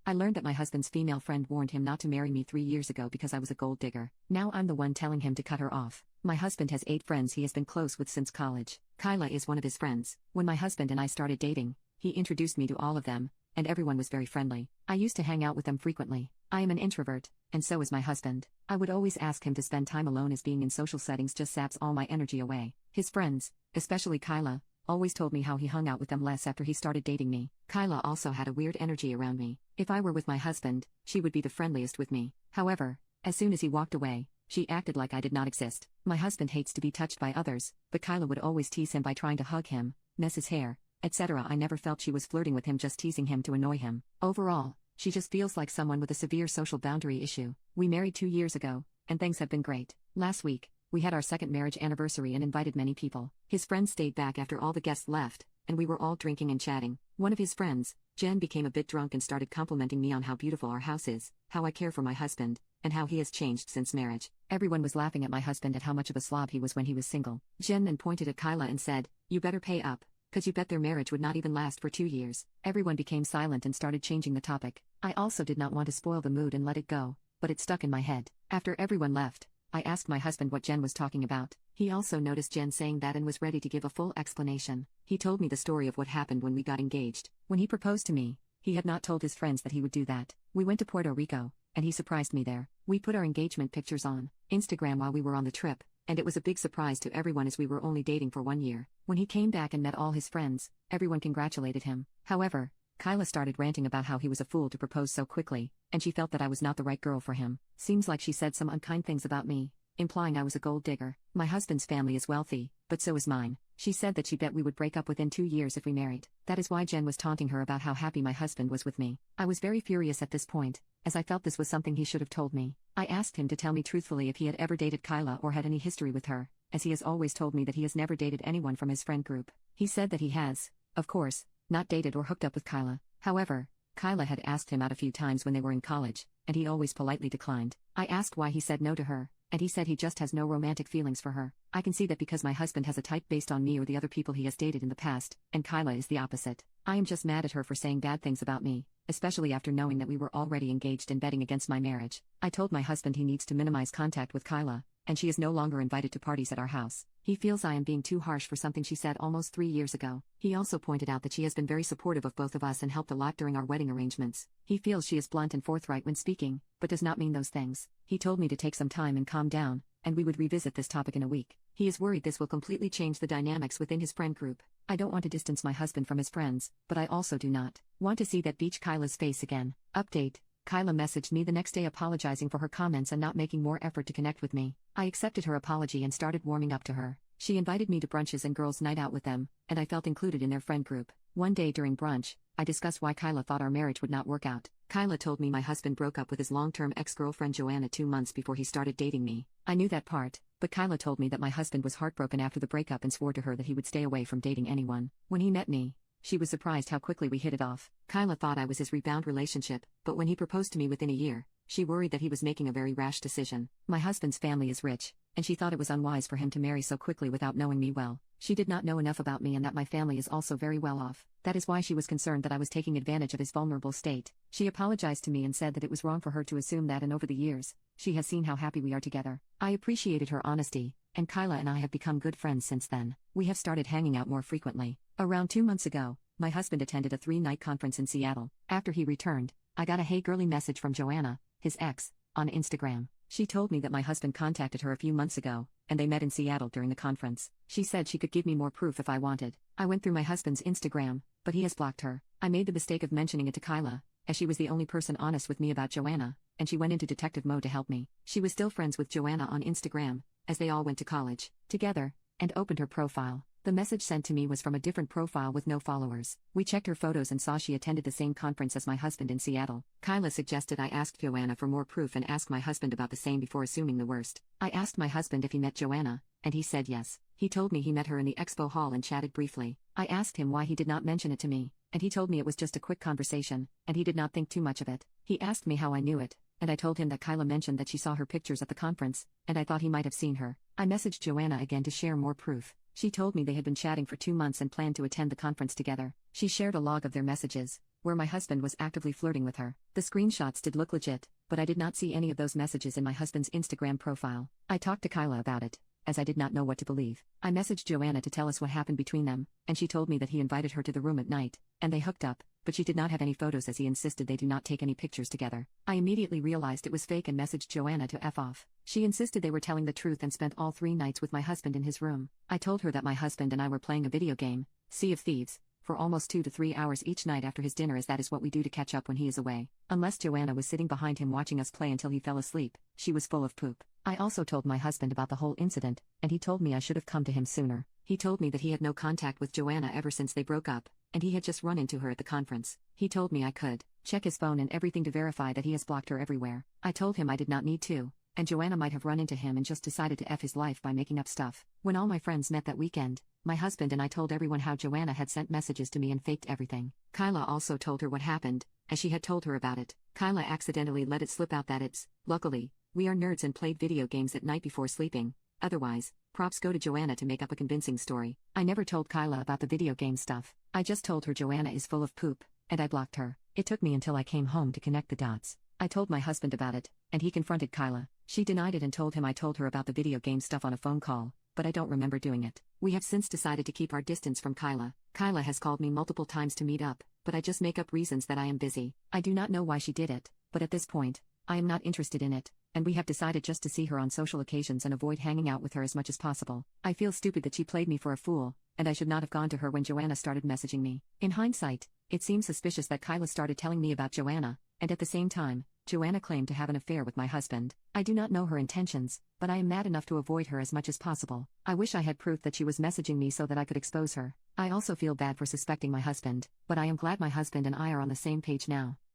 I learned that my husband's female friend warned him not to marry me 3 years ago because I was a gold digger. Now I'm the one telling him to cut her off. My husband has 8 friends he has been close with since college. Kyla is one of his friends. When my husband and I started dating, he introduced me to all of them, and everyone was very friendly. I used to hang out with them frequently. I am an introvert, and so is my husband. I would always ask him to spend time alone as being in social settings just saps all my energy away. His friends, especially Kyla, always told me how he hung out with them less after he started dating me. Kyla also had a weird energy around me. If I were with my husband, she would be the friendliest with me. However, as soon as he walked away, she acted like I did not exist. My husband hates to be touched by others, but Kyla would always tease him by trying to hug him, mess his hair, etc. I never felt she was flirting with him, just teasing him to annoy him. Overall, she just feels like someone with a severe social boundary issue. We married 2 years ago, and things have been great. Last week, we had our second marriage anniversary and invited many people. His friends stayed back after all the guests left, and we were all drinking and chatting. One of his friends, Jen, became a bit drunk and started complimenting me on how beautiful our house is, how I care for my husband, and how he has changed since marriage. Everyone was laughing at my husband at how much of a slob he was when he was single. Jen then pointed at Kyla and said, "You better pay up, 'cause you bet their marriage would not even last for 2 years." Everyone became silent and started changing the topic. I also did not want to spoil the mood and let it go, but it stuck in my head. After everyone left, I asked my husband what Jen was talking about. He also noticed Jen saying that and was ready to give a full explanation. He told me the story of what happened when we got engaged. When he proposed to me, he had not told his friends that he would do that. We went to Puerto Rico, and he surprised me there. We put our engagement pictures on Instagram while we were on the trip, and it was a big surprise to everyone as we were only dating for 1 year. When he came back and met all his friends, everyone congratulated him. However, Kyla started ranting about how he was a fool to propose so quickly, and she felt that I was not the right girl for him. Seems like she said some unkind things about me, implying I was a gold digger. My husband's family is wealthy, but so is mine. She said that she bet we would break up within 2 years if we married. That is why Jen was taunting her about how happy my husband was with me. I was very furious at this point, as I felt this was something he should have told me. I asked him to tell me truthfully if he had ever dated Kyla or had any history with her, as he has always told me that he has never dated anyone from his friend group. He said that he has, of course, not dated or hooked up with Kyla. However, Kyla had asked him out a few times when they were in college, and he always politely declined. I asked why he said no to her, and he said he just has no romantic feelings for her. I can see that because my husband has a type based on me or the other people he has dated in the past, and Kyla is the opposite. I am just mad at her for saying bad things about me, especially after knowing that we were already engaged and betting against my marriage. I told my husband he needs to minimize contact with Kyla, and she is no longer invited to parties at our house. He feels I am being too harsh for something she said almost 3 years ago. He also pointed out that she has been very supportive of both of us and helped a lot during our wedding arrangements. He feels she is blunt and forthright when speaking, but does not mean those things. He told me to take some time and calm down, and we would revisit this topic in a week. He is worried this will completely change the dynamics within his friend group. I don't want to distance my husband from his friends, but I also do not want to see that beach Kyla's face again. Update: Kyla messaged me the next day apologizing for her comments and not making more effort to connect with me. I accepted her apology and started warming up to her. She invited me to brunches and girls' night out with them, and I felt included in their friend group. One day during brunch, I discussed why Kyla thought our marriage would not work out. Kyla told me my husband broke up with his long-term ex-girlfriend Joanna 2 months before he started dating me. I knew that part, but Kyla told me that my husband was heartbroken after the breakup and swore to her that he would stay away from dating anyone. When he met me, she was surprised how quickly we hit it off. Kyla thought I was his rebound relationship, but when he proposed to me within a year, she worried that he was making a very rash decision. My husband's family is rich, and she thought it was unwise for him to marry so quickly without knowing me well. She did not know enough about me and that my family is also very well off. That is why she was concerned that I was taking advantage of his vulnerable state. She apologized to me and said that it was wrong for her to assume that, and over the years, she has seen how happy we are together. I appreciated her honesty, and Kyla and I have become good friends since then. We have started hanging out more frequently. Around 2 months ago, my husband attended a 3-night conference in Seattle. After he returned, I got a "Hey girly" message from Joanna, his ex, on Instagram. She told me that my husband contacted her a few months ago, and they met in Seattle during the conference. She said she could give me more proof if I wanted. I went through my husband's Instagram, but he has blocked her. I made the mistake of mentioning it to Kyla, as she was the only person honest with me about Joanna, and she went into detective mode to help me. She was still friends with Joanna on Instagram, as they all went to college together, and opened her profile. The message sent to me was from a different profile with no followers. We checked her photos and saw she attended the same conference as my husband in Seattle. Kyla suggested I ask Joanna for more proof and ask my husband about the same before assuming the worst. I asked my husband if he met Joanna, and he said yes. He told me he met her in the expo hall and chatted briefly. I asked him why he did not mention it to me, and he told me it was just a quick conversation, and he did not think too much of it. He asked me how I knew it, and I told him that Kyla mentioned that she saw her pictures at the conference, and I thought he might have seen her. I messaged Joanna again to share more proof. She told me they had been chatting for 2 months and planned to attend the conference together. She shared a log of their messages, where my husband was actively flirting with her. The screenshots did look legit, but I did not see any of those messages in my husband's Instagram profile. I talked to Kyla about it, as I did not know what to believe. I messaged Joanna to tell us what happened between them, and she told me that he invited her to the room at night, and they hooked up, but she did not have any photos as he insisted they do not take any pictures together. I immediately realized it was fake and messaged Joanna to F off. She insisted they were telling the truth and spent all 3 nights with my husband in his room. I told her that my husband and I were playing a video game, Sea of Thieves, for almost 2 to 3 hours each night after his dinner, as that is what we do to catch up when he is away. Unless Joanna was sitting behind him watching us play until he fell asleep, she was full of poop. I also told my husband about the whole incident, and he told me I should have come to him sooner. He told me that he had no contact with Joanna ever since they broke up, and he had just run into her at the conference. He told me I could check his phone and everything to verify that he has blocked her everywhere. I told him I did not need to, and Joanna might have run into him and just decided to F his life by making up stuff. When all my friends met that weekend, my husband and I told everyone how Joanna had sent messages to me and faked everything. Kyla also told her what happened, as she had told her about it. Kyla accidentally let it slip out that it's, luckily, we are nerds and played video games at night before sleeping. Otherwise, props go to Joanna to make up a convincing story. I never told Kyla about the video game stuff. I just told her Joanna is full of poop, and I blocked her. It took me until I came home to connect the dots. I told my husband about it, and he confronted Kyla. She denied it and told him I told her about the video game stuff on a phone call, but I don't remember doing it. We have since decided to keep our distance from Kyla. Kyla has called me multiple times to meet up, but I just make up reasons that I am busy. I do not know why she did it, but at this point, I am not interested in it, and we have decided just to see her on social occasions and avoid hanging out with her as much as possible. I feel stupid that she played me for a fool, and I should not have gone to her when Joanna started messaging me. In hindsight, it seems suspicious that Kyla started telling me about Joanna, and at the same time, Joanna claimed to have an affair with my husband. I do not know her intentions, but I am mad enough to avoid her as much as possible. I wish I had proof that she was messaging me so that I could expose her. I also feel bad for suspecting my husband, but I am glad my husband and I are on the same page now.